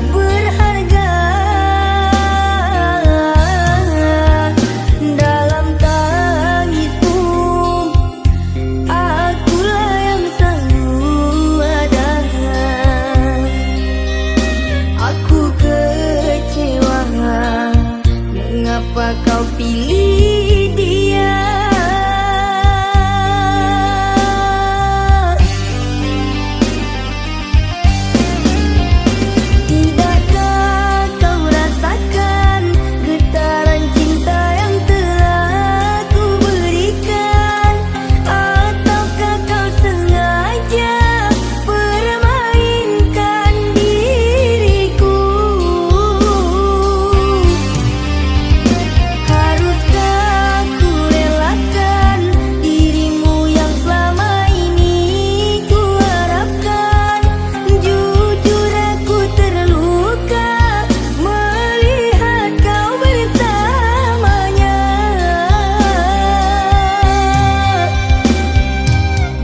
berharga. Dalam tangismu akulah yang selalu ada. Aku kecewa, mengapa kau pilih dia? Tidakkah kau rasakan getaran cinta yang telah ku berikan? Ataukah kau sengaja permainkan diriku? Haruskah ku relakan dirimu yang selama ini ku harapkan? Jujur aku terluka melihat kau bersamanya.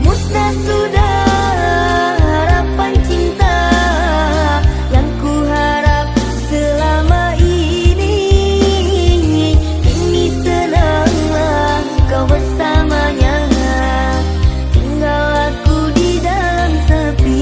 Musnah sudah harapan cinta yang ku harap selama ini. Kini senanglah kau bersamanya, tinggal aku di dalam sepi.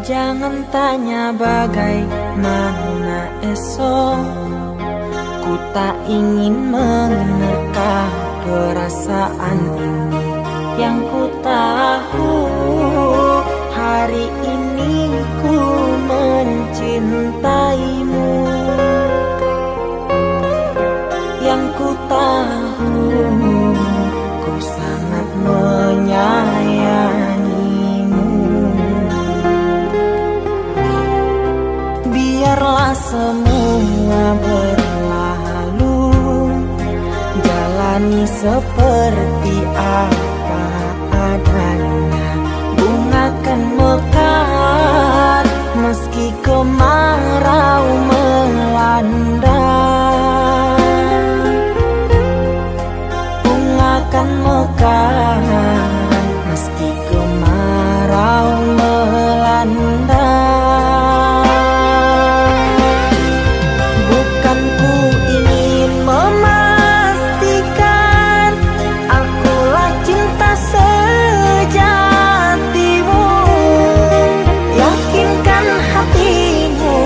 Jangan tanya bagaimana esok, ku tak ingin menerka perasaan ini. Yang ku tahu hari ini ku mencintaimu. Yang ku tahu ku sangat menyayangimu. Biarlah semua berlalu, jalani seperti apa adanya. Bunga kan mekar meski kemarau melanda. Bunga kan mekar meski kemarau melanda. Bukan ku ingin memastikan akulah cinta sejatimu. Yakinkan hatimu,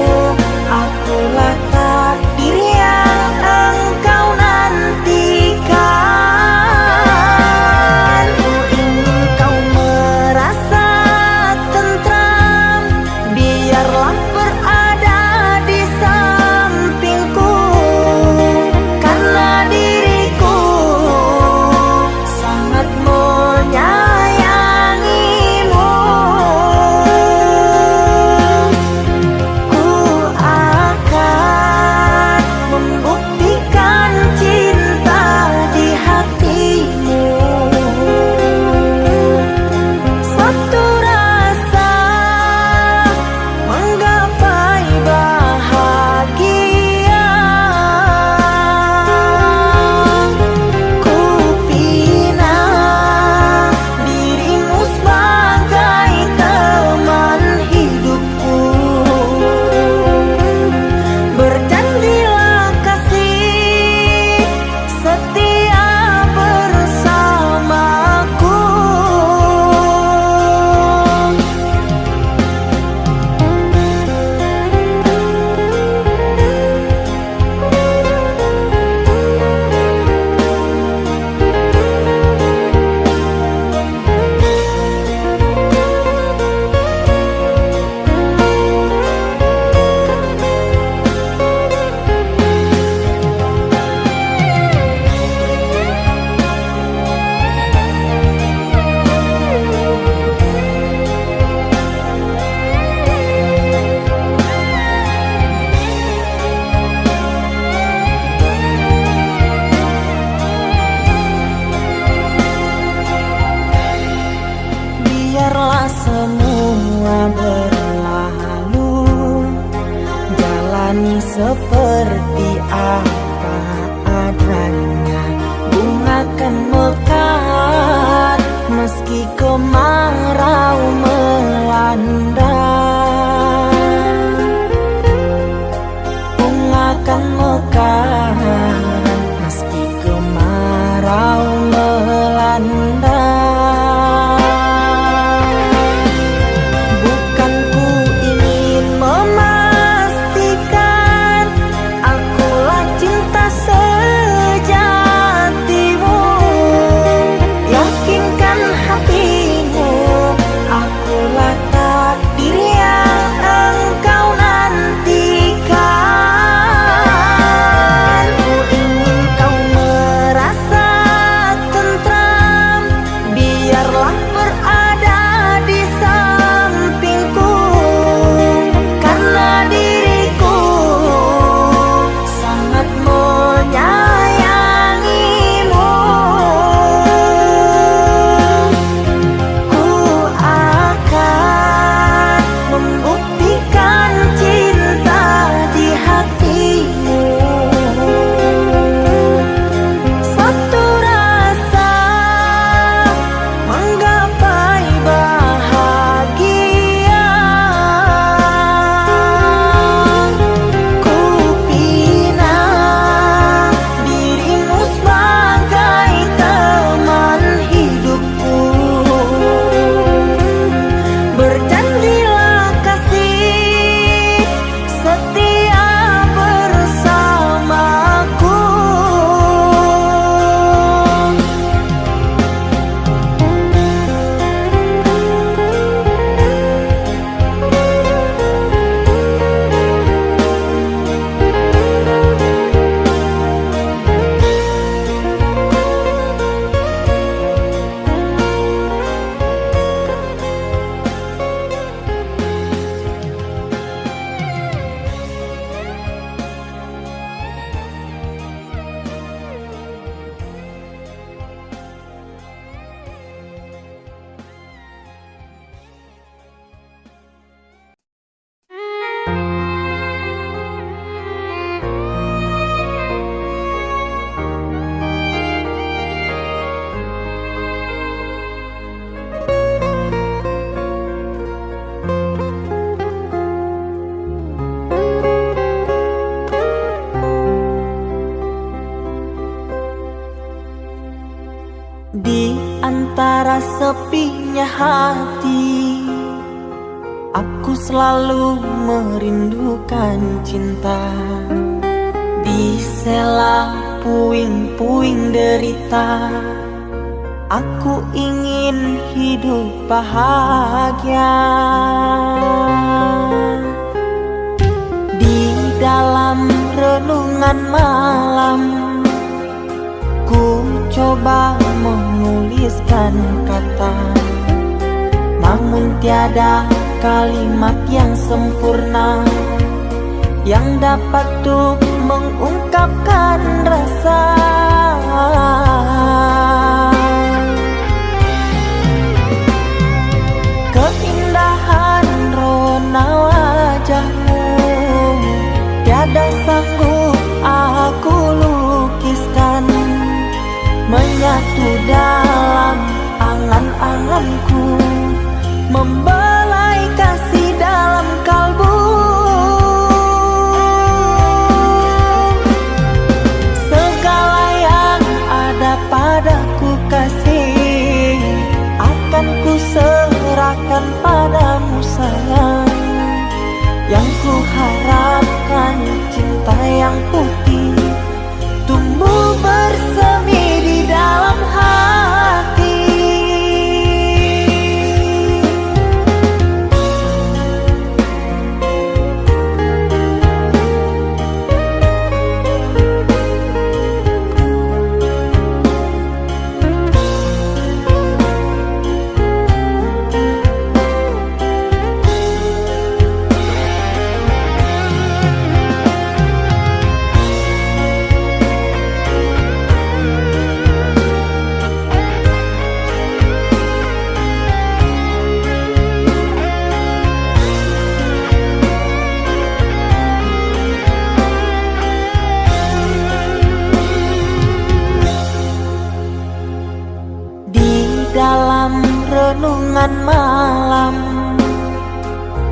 akulah takdir yang engkau nantikan. Ku ingin kau merasa seperti apa adanya. Bunga kan mekar meski kemarau melanda. Bunga kan mekar meski kemarau melanda. Bukan ku ingin memastikan akulah cinta sejatimu. Yakinkan hatimu, akulah takdir yang engkau nantikan. Ku ingin kau merasa tentram, biarlah berada di sampingku, karena diriku sangat menyayangimu. Ku akan membuktikan cinta di hatimu. Satu rasa menggapai bahagia. Ku pinang dirimu sebagai teman hidupku. Berjanjilah kasih setia bersamaku. Di antara sepinya hati, aku selalu merindukan cinta. Di sela puing-puing derita, aku ingin hidup bahagia. Di dalam renungan malam, ku coba menuliskan kata, namun tiada kalimat yang sempurna yang dapat untuk mengungkapkan rasa. Keindahan rona wajahmu tiada sanggup aku lukiskan, menyatu dalam angan-anganku, membelai kasih dalam kalbu. Segala yang ada padaku kasih, akan ku serahkan padamu sayang. Yang ku harapkan cinta yang putih tumbuh bersemi di dalam hati. renungan malam,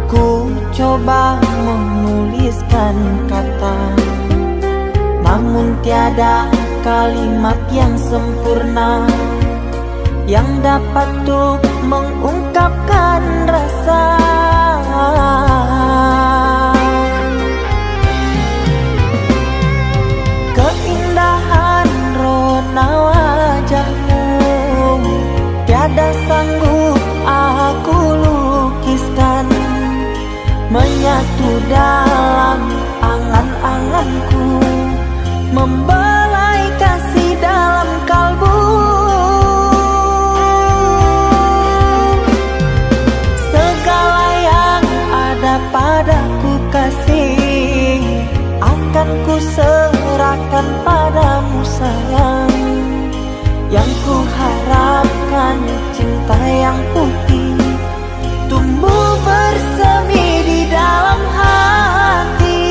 ku coba menuliskan kata, namun tiada kalimat yang sempurna yang dapat untuk mengungkapkan rasa. Keindahan rona wajahmu tiada sanggup aku lukiskan, menyatu dalam angan-anganku, membelai kasih dalam kalbu. Segala yang ada padaku kasih, akan ku serahkan padamu sayang. Yang ku harapkan cinta yang putih tumbuh bersemi di dalam hati.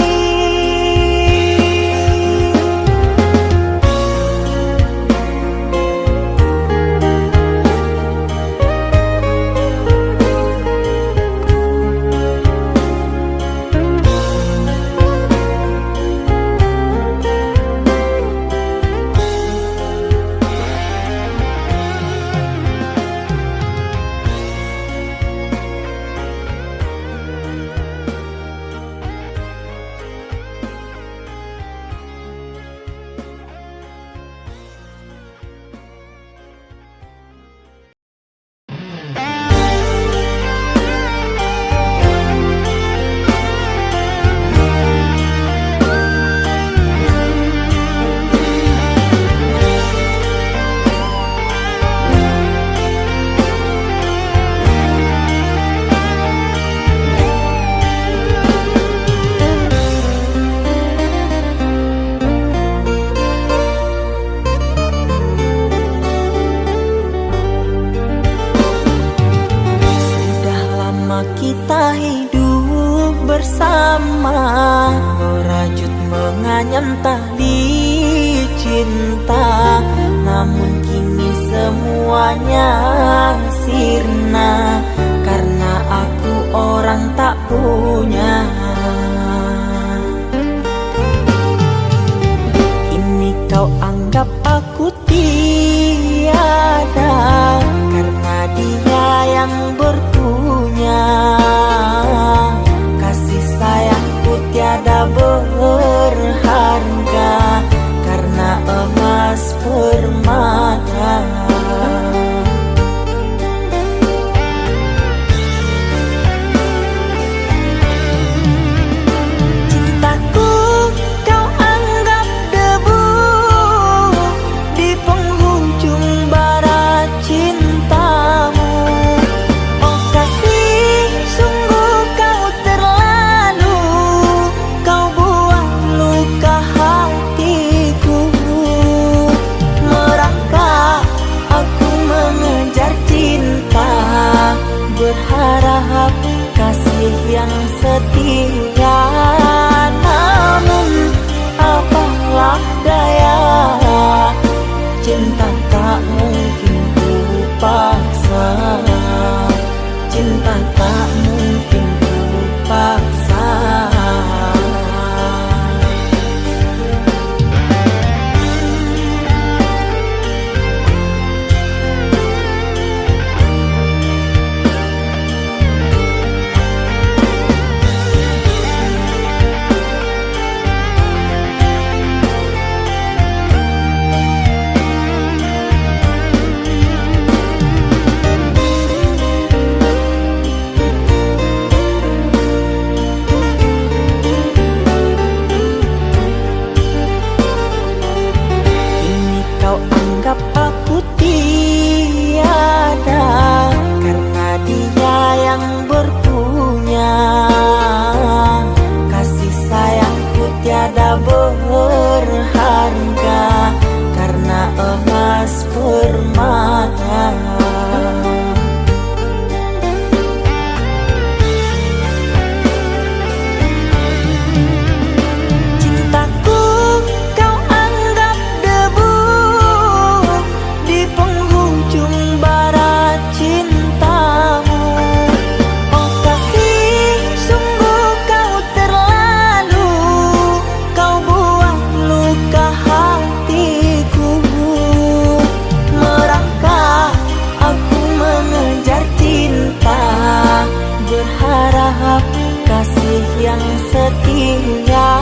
setia.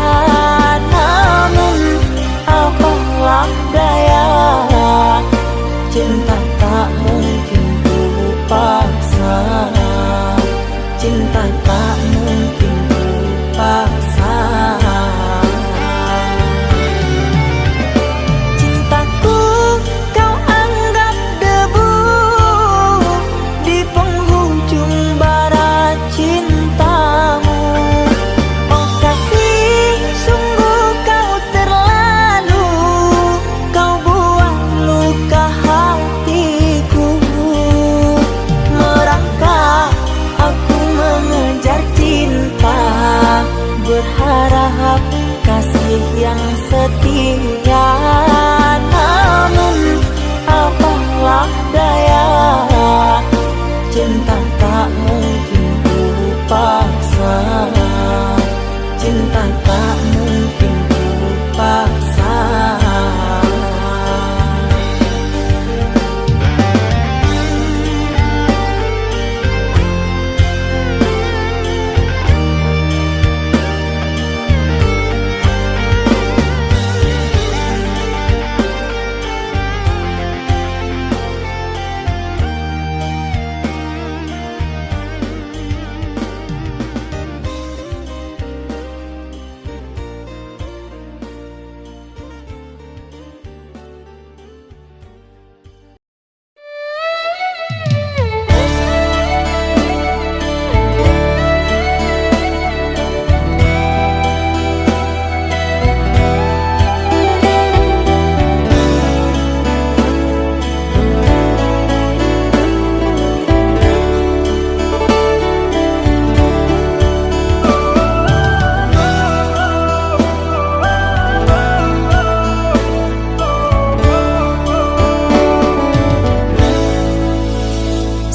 Namun apalah daya, cinta tak mungkin ku paksa. Cinta tak mungkin ku paksa. Cintaku kau anggap debu di penghujung bara cintamu. Oh kasih, sungguh kau terlalu, kau buat luka hatiku. Merangkak aku mengejar cinta, berharap kasih yang setia. Namun apalah daya, cinta tak mungkin ku paksa. Cinta tak mungkin ku paksa.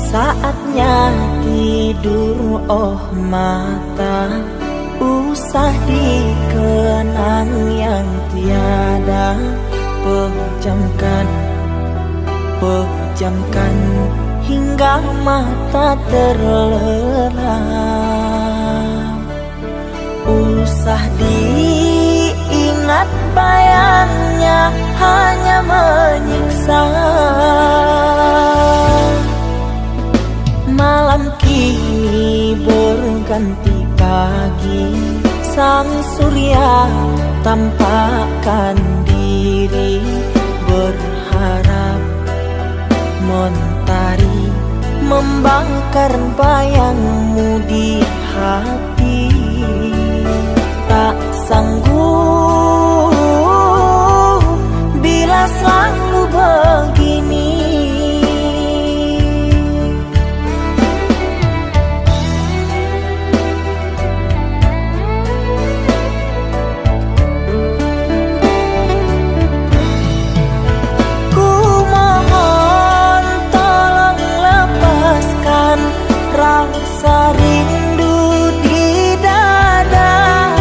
Saatnya tidur, oh mata, usah dikenang yang tiada. Pejamkan, pejamkan hingga mata terlelap. Usah diingat bayangnya, hanya menyiksa. Malam kini berganti pagi, sang surya tampakkan diri. Berharap mentari membakar bayangmu di hati. Tak sanggup bila selalu begini. Rasa rindu di dada,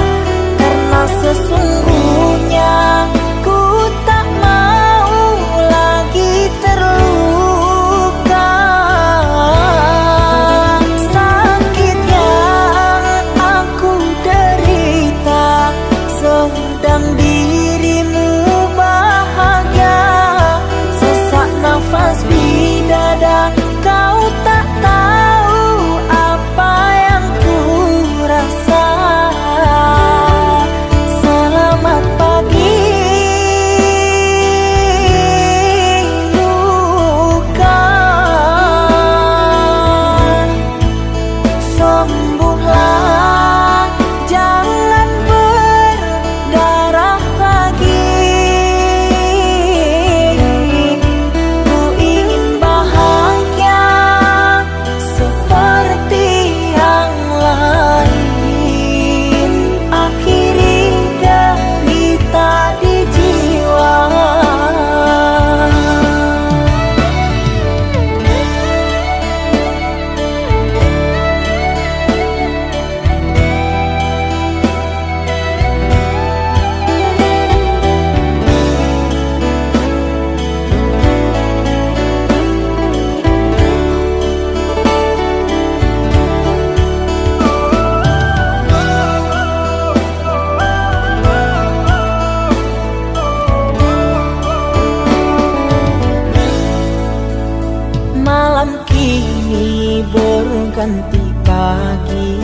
nanti pagi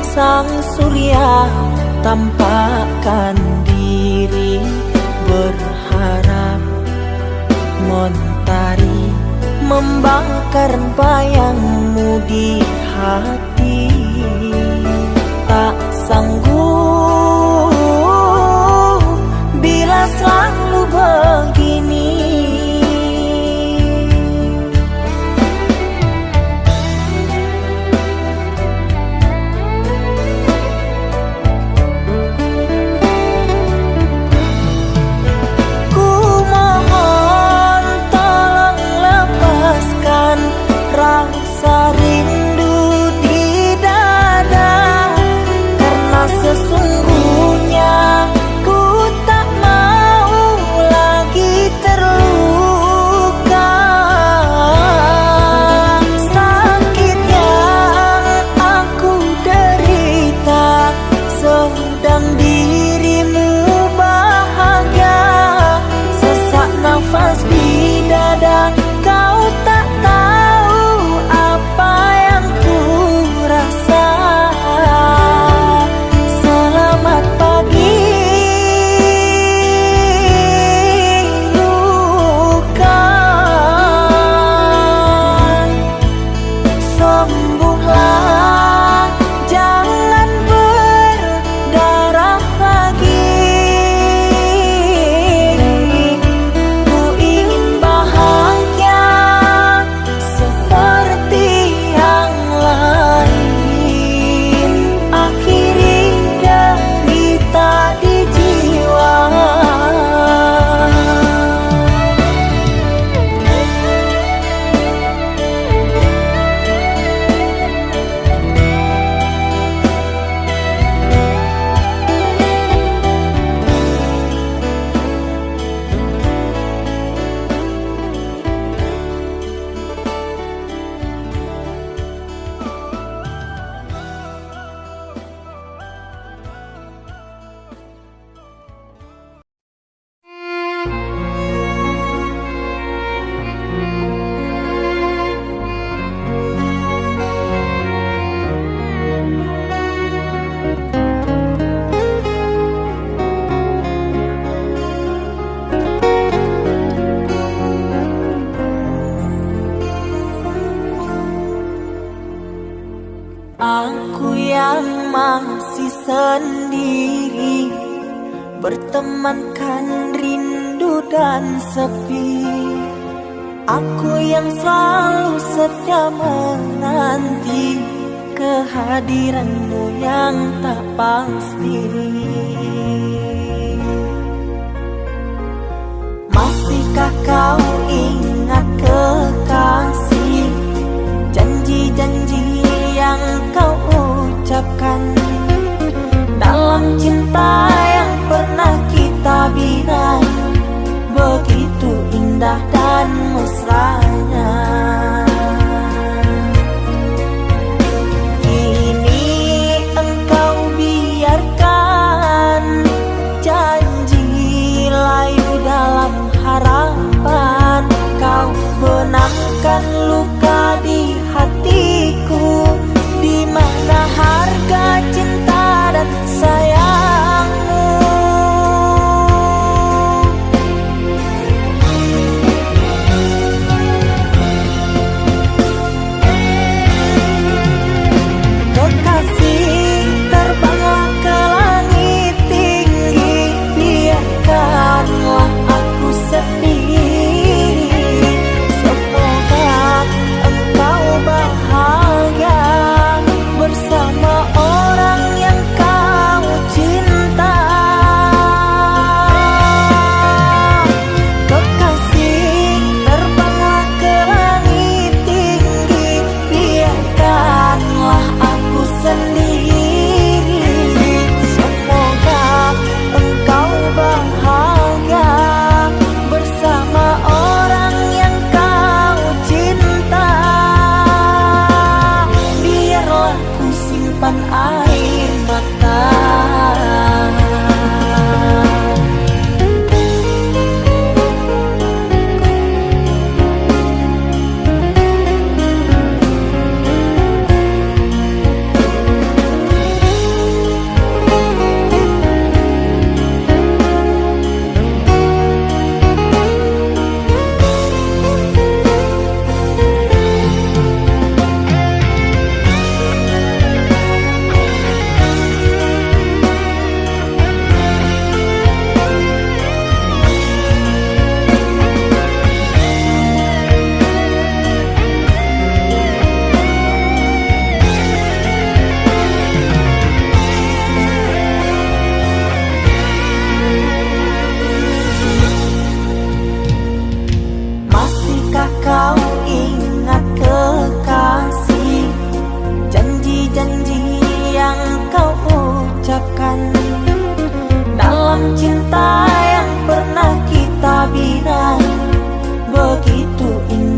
sang surya tampakkan diri, berharap mentari membakar bayangmu di hati. Tak sanggup bila selalu begini. Ku mohon tolong lepaskan rasa rindu di dada, karena sesungguhnya ku tak mau lagi terluka. Sakit yang aku derita sedang dirimu bahagia. Sesak nafas di dada, kau tak tahu apa yang ku rasa. Selamat pagi luka, sembuhlah, jangan berdarah lagi. Ku ingin bahagia seperti yang lain, akhiri derita di jiwa. Aku yang masih sendiri, bertemankan rindu dan sepi. Aku yang selalu setia menanti kehadiranmu yang tak pasti. Masihkah kau ingat kekasih, janji-janji yang kau ucapkan dalam cinta yang pernah kita bina, begitu indah dan mesranya. Kini engkau biarkan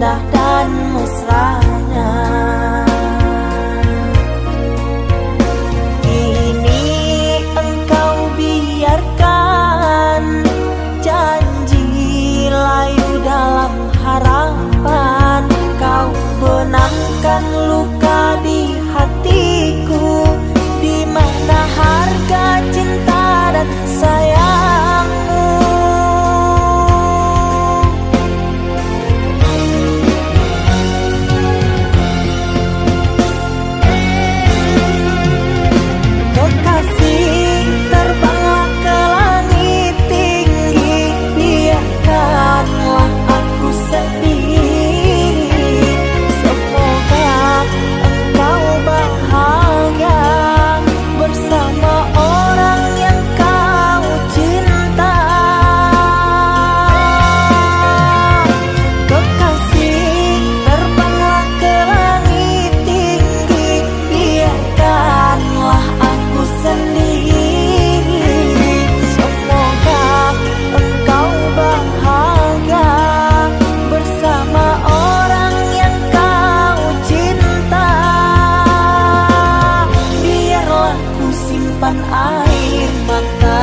indah dan mesranya. Kini engkau biarkan janji layu dalam harapan. Kau benamkan luka di hatiku, di mana harga cinta dan sayangmu. Kekasih, terbanglah ke langit tinggi, biarkanlah aku sedih. Semoga engkau bahagia bersama orang yang kau cinta. Kekasih, terbanglah ke langit tinggi, biarkanlah aku sendiri. Semoga engkau bahagia bersama orang yang kau cinta. Biarlah ku simpan air mata.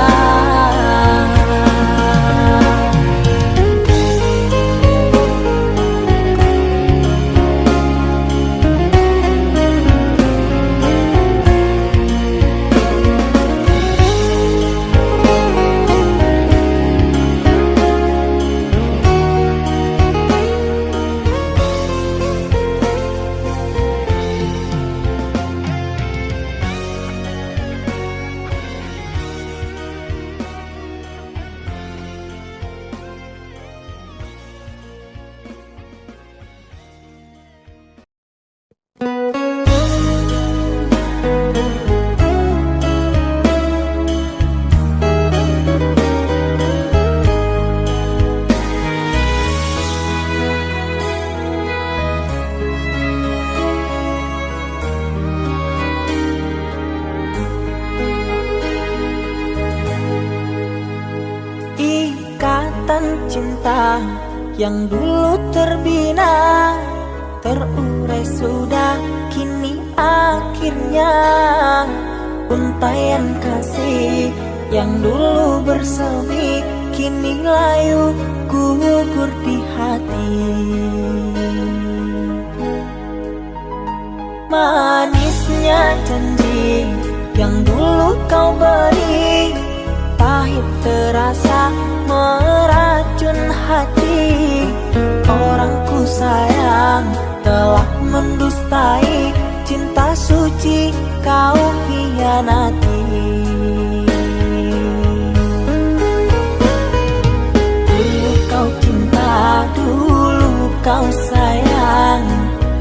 Ikatan cinta yang dulu terbina, terurai sudah kini akhirnya. Untaian kasih yang dulu bersemi, kini layu gugur di hati. Manisnya janji yang dulu kau beri, pahit terasa meracun hati. Orang ku sayang telah mendustai, cinta suci kau hianati. Dulu kau cinta, dulu kau sayang,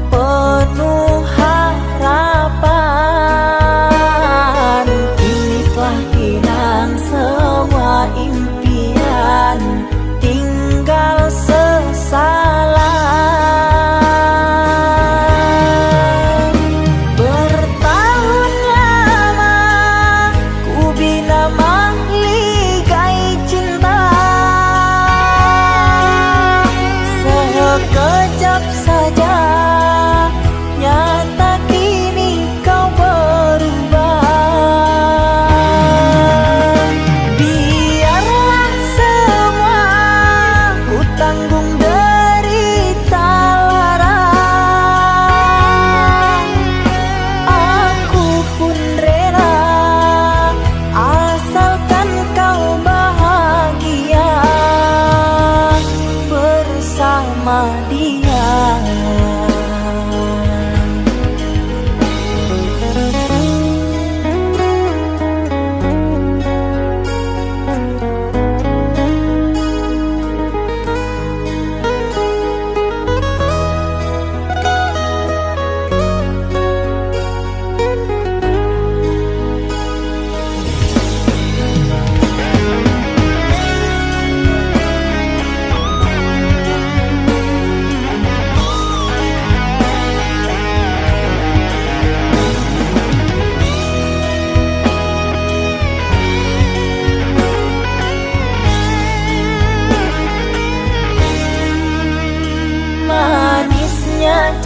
penuh harapan. Kini telah hilang semua impian, tinggal sesalan. Bertahun lama ku bina mahligai cinta, sekejap saja nyata kini kau berubah. Biar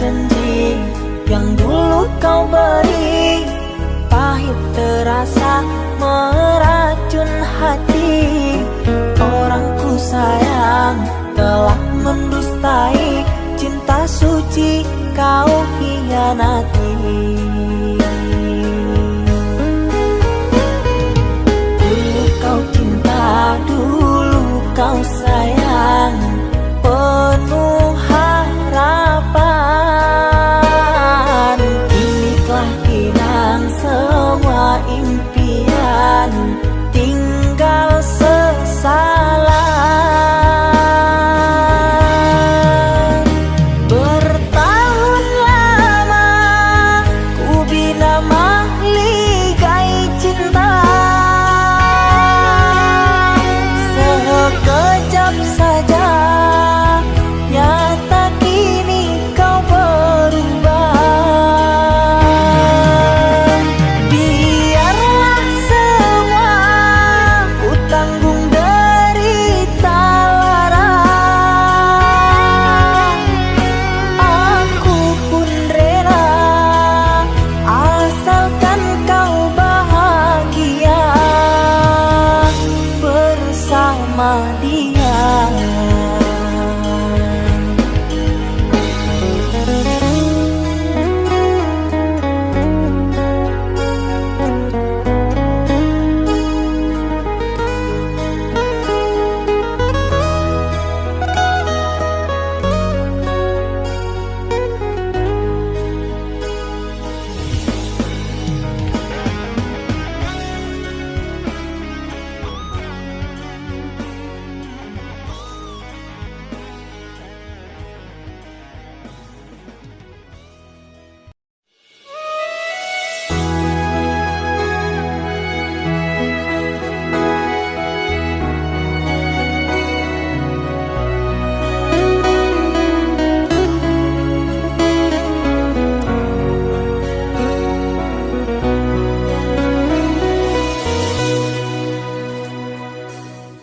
janji yang dulu kau beri, pahit terasa meracun hati. Orang ku sayang telah mendustai cinta suci kau hianati. Dulu kau cinta, dulu kau sayang, penuh harapan. Kini telah hilang semua impian, tinggal sesalan. Bertahun lama ku bina mahligai cinta, sekejap saja nyata kini kau berubah. Biarlah semua ku tanggung derita lara, aku pun rela asalkan kau bahagia bersama dia.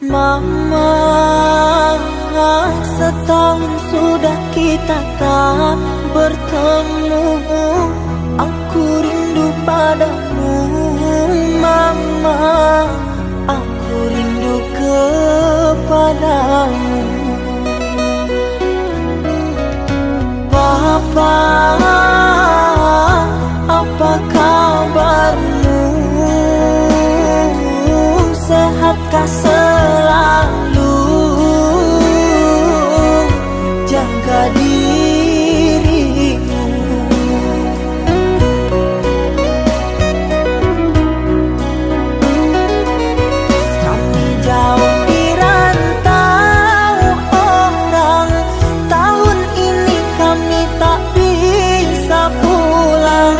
Mama, setahun sudah kita tak bertemu. Aku rindu padamu, Mama. Aku rindu kepadamu. Papa, apa kabarmu? Sehatkah selalu? Jaga dirimu. Kami jauh di rantau orang, tahun ini kami tak bisa pulang.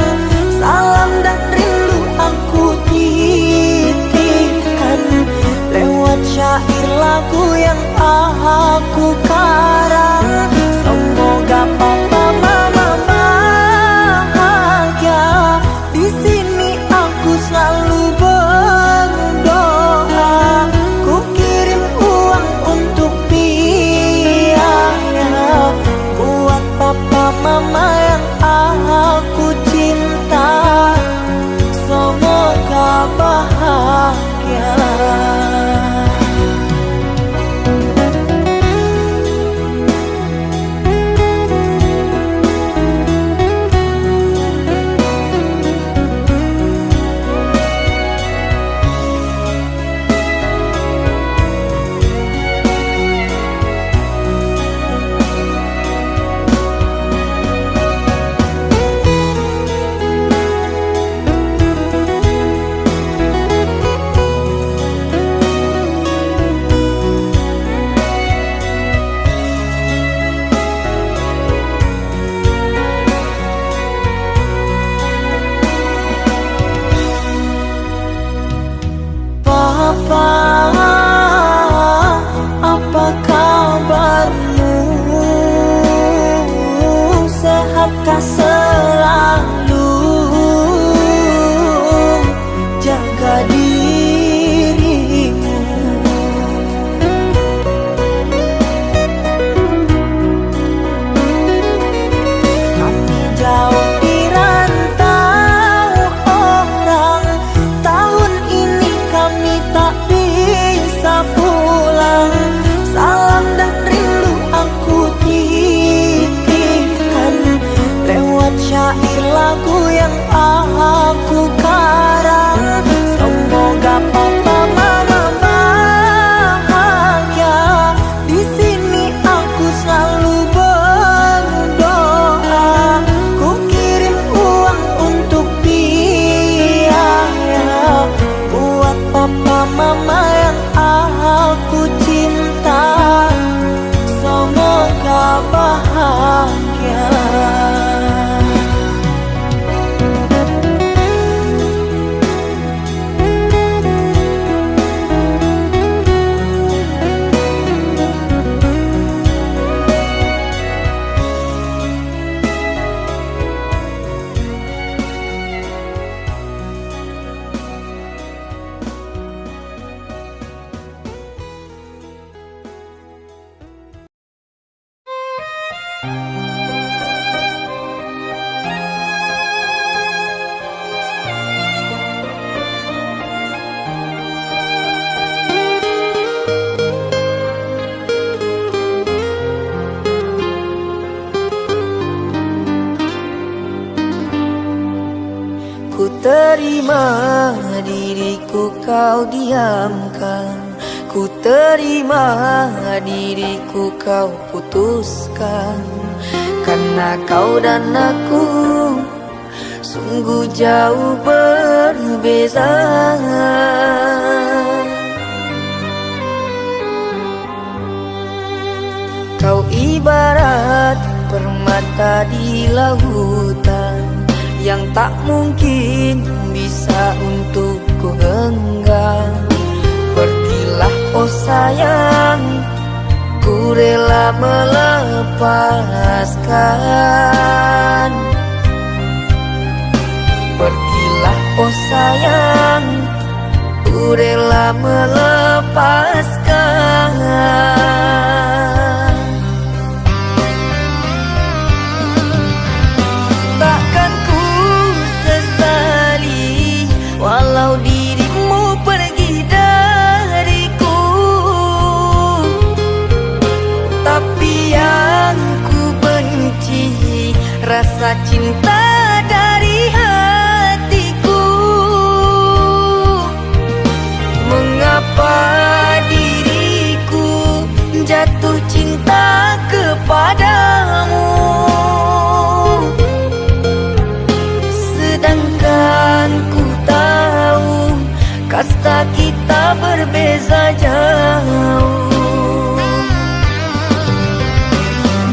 Salam dan rindu aku titipkan lewat syair lagu yang aku karang. Semoga papa mama bahagia. Di sini aku selalu berdoa. Ku kirim uang untuk biaya buat papa mama yang aku cinta. Semoga bahagia. kau diamkan, ku terima diriku kau putuskan. Karena kau dan aku sungguh jauh berbeza. Kau ibarat permata di lautan yang tak mungkin bisa untuk ku genggam. Pergilah oh sayang, ku rela melepaskan. Pergilah oh sayang, ku rela melepaskan. Takkan ku sesali walau dirimu pergi dariku, tapi yang ku benci rasa cinta dari hatiku. Mengapa diriku jatuh cinta kepadamu, sedangkan ku tahu kasta kita berbeza jauh.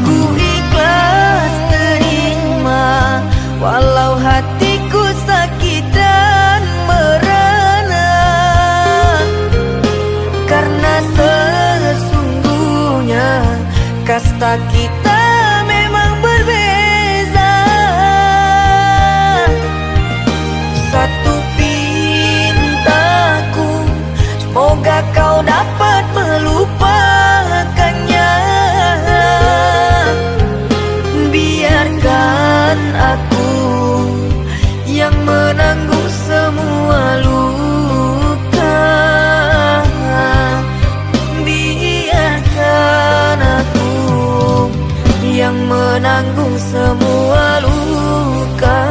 Ku ikhlas terima walau hatiku sakit dan merana, karena sesungguhnya kasta kita memang berbeza. Satu pintaku, semoga kau dapat melupakannya. Biarkan aku yang menanggung semua luka. Biarkan aku yang menanggung semua luka.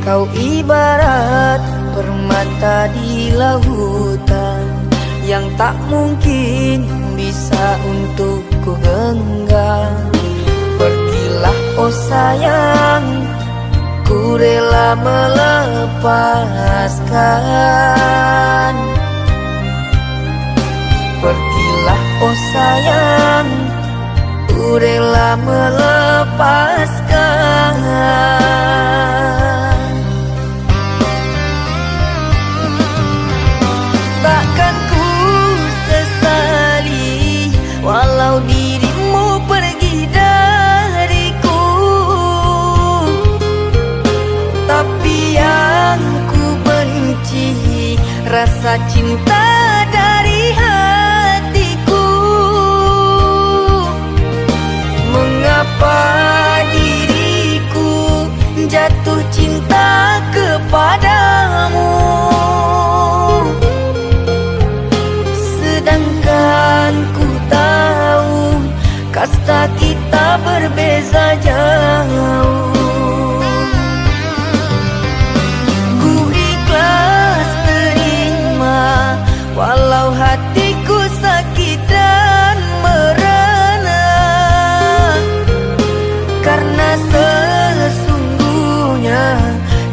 Kau ibarat permata di lautan yang tak mungkin bisa untuk ku genggam. Pergilah oh sayang, ku rela melepaskan. Pergilah oh sayang, ku rela melepaskan. Takkan ku sesali walau dirimu pergi dariku, tapi yang ku benci rasa cinta dari hatiku. Mengapa diriku jatuh cinta kepadamu, sedangkan ku tahu kasta kita berbeza jauh. Ku ikhlas terima walau hatiku sakit dan merana, karena sesungguhnya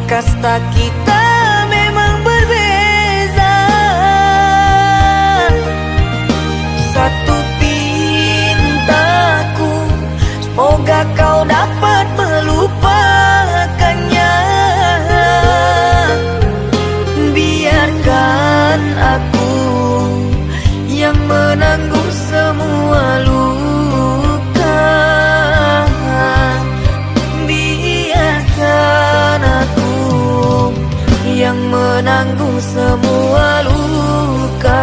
kasta kita menanggung semua luka.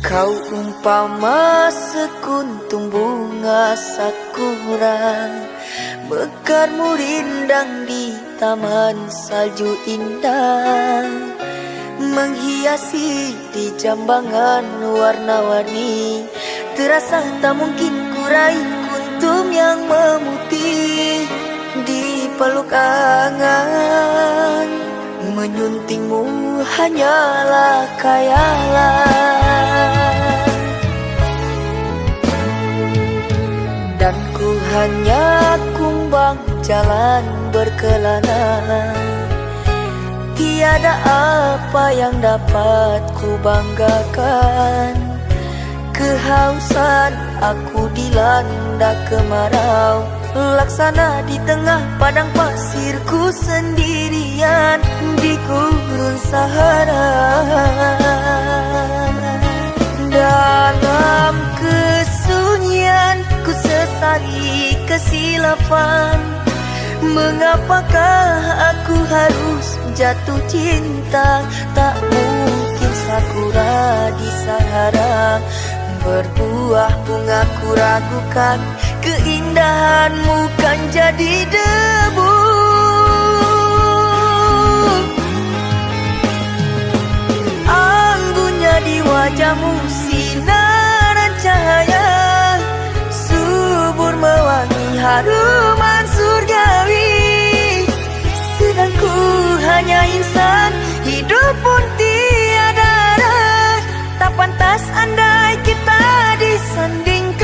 Kau umpama sekuntum bunga sakura, mekarmu rindang di taman salju indah, menghiasi di jambangan warna-warni. Terasa tak mungkin kurai kuntum yang memutih di peluk angan. Menyuntingmu hanyalah khayalan, dan ku hanya kumbang jalan berkelana. Tiada apa yang dapat ku banggakan. Kehausan aku dilanda kemarau, laksana di tengah padang pasirku sendirian di gurun Sahara. Dalam kesunyian ku sesali kesilapan. Mengapakah aku harus jatuh cinta? Tak mungkin sakura di Sahara berbuah bunga, ku ragukan keindahanmu kan jadi debu. Anggunnya di wajahmu sinaran cahaya, subur mewangi haruman surgawi. Sedang ku hanya insan, hidup pun tiada arah. Tak pantas andai kita disandingkan.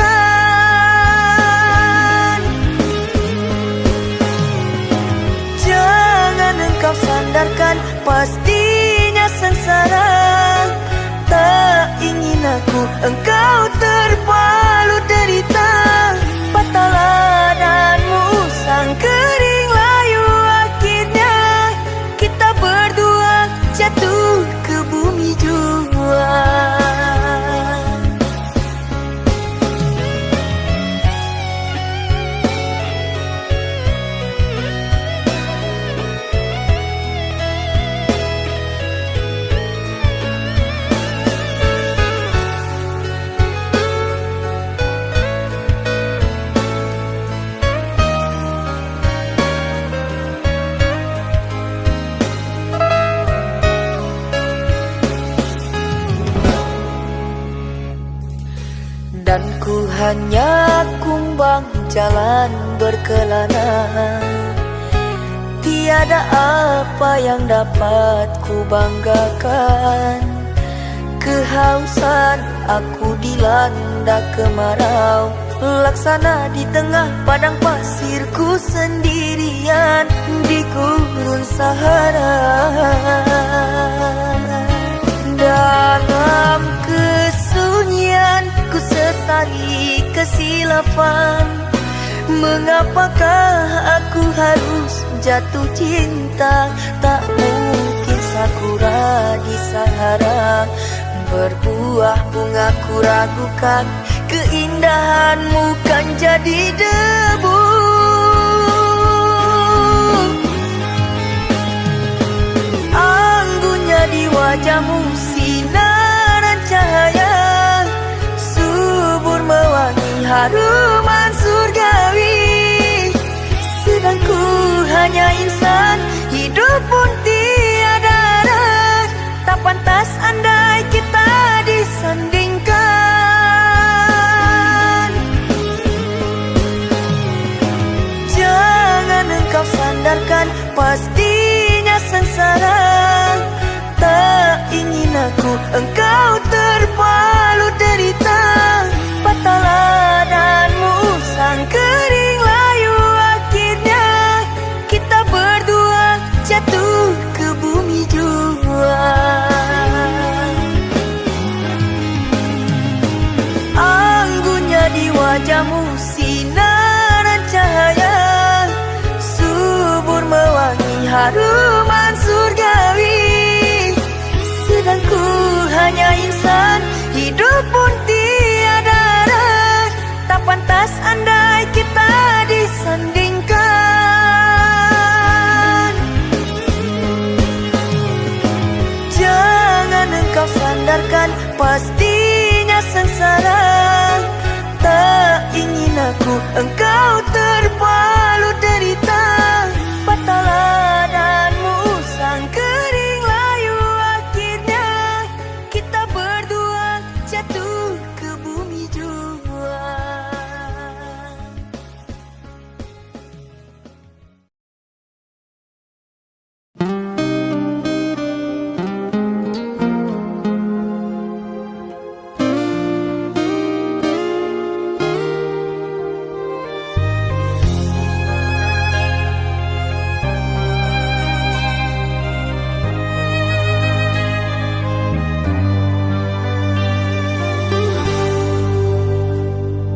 Jangan engkau sandarkan, pastinya sengsara. Tak ingin aku engkau terpalu derita. Patahlah dan musang kering layu, akhirnya kita berdua jatuh ke bumi jua. Dan ku hanya kumbang jalan berkelana. Tiada apa yang dapat ku banggakan. Kehausan aku dilanda kemarau, laksana di tengah padang pasirku sendirian di gurun Sahara. hari kesilapan. Mengapakah aku harus jatuh cinta? Tak mungkin sakura di Sahara berbuah bunga, ku ragukan keindahanmu kan jadi debu. Anggunnya di wajahmu sinaran cahaya, subur mewangi haruman surgawi. Sedang ku hanya insan, hidup pun tiada arah. Tak pantas andai kita disandingkan. Jangan engkau sandarkan, pastinya sengsara. Tak ingin aku engkau terpalu derita. Patah ladangmu sang kering layu, akhirnya kita berdua jatuh ke bumi jua. Anggunnya di wajahmu sinaran cahaya, subur mewangi haruman surgawi. Sedang ku hanya insan, hidup pun tiada arah. Tak pantas andai kita disandingkan. Jangan engkau sandarkan, pastinya sengsara. Tak ingin aku engkau terpalu derita. Patah ladangmu sang kering layu, akhirnya kita berdua jatuh ke bumi jua.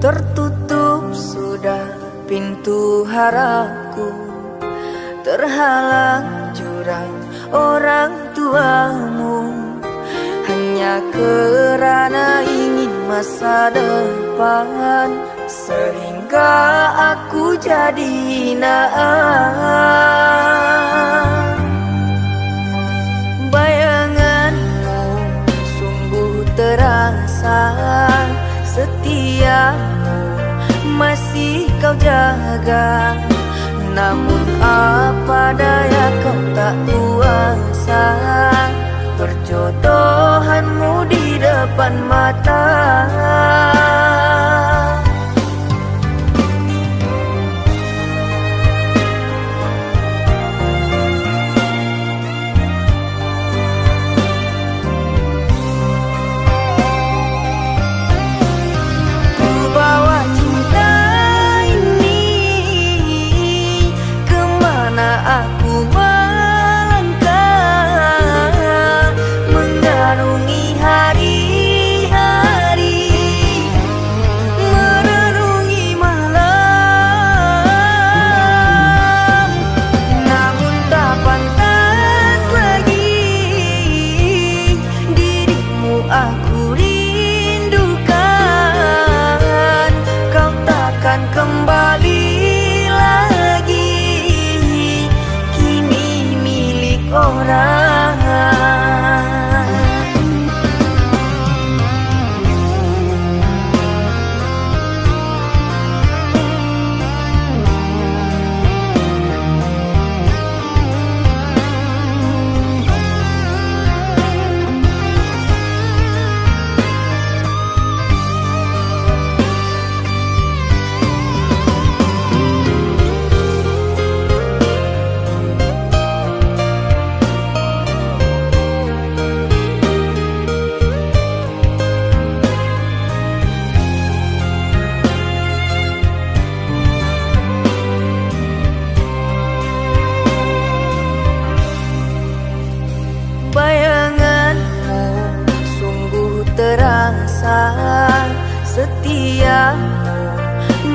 Tertutup sudah pintu harapku, terhalang jurang orang tuamu. Hanya kerana ingin masa depan, sehingga aku jadi hinaan. Bayanganmu sungguh terasa, setiamu masih kau jaga. Namun apa daya kau tak kuasa, perjodohanmu di depan mata. setia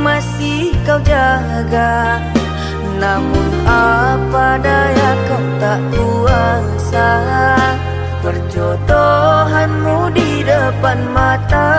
masih kau jaga. Namun apa daya kau tak kuasa. Perjodohanmu di depan mata.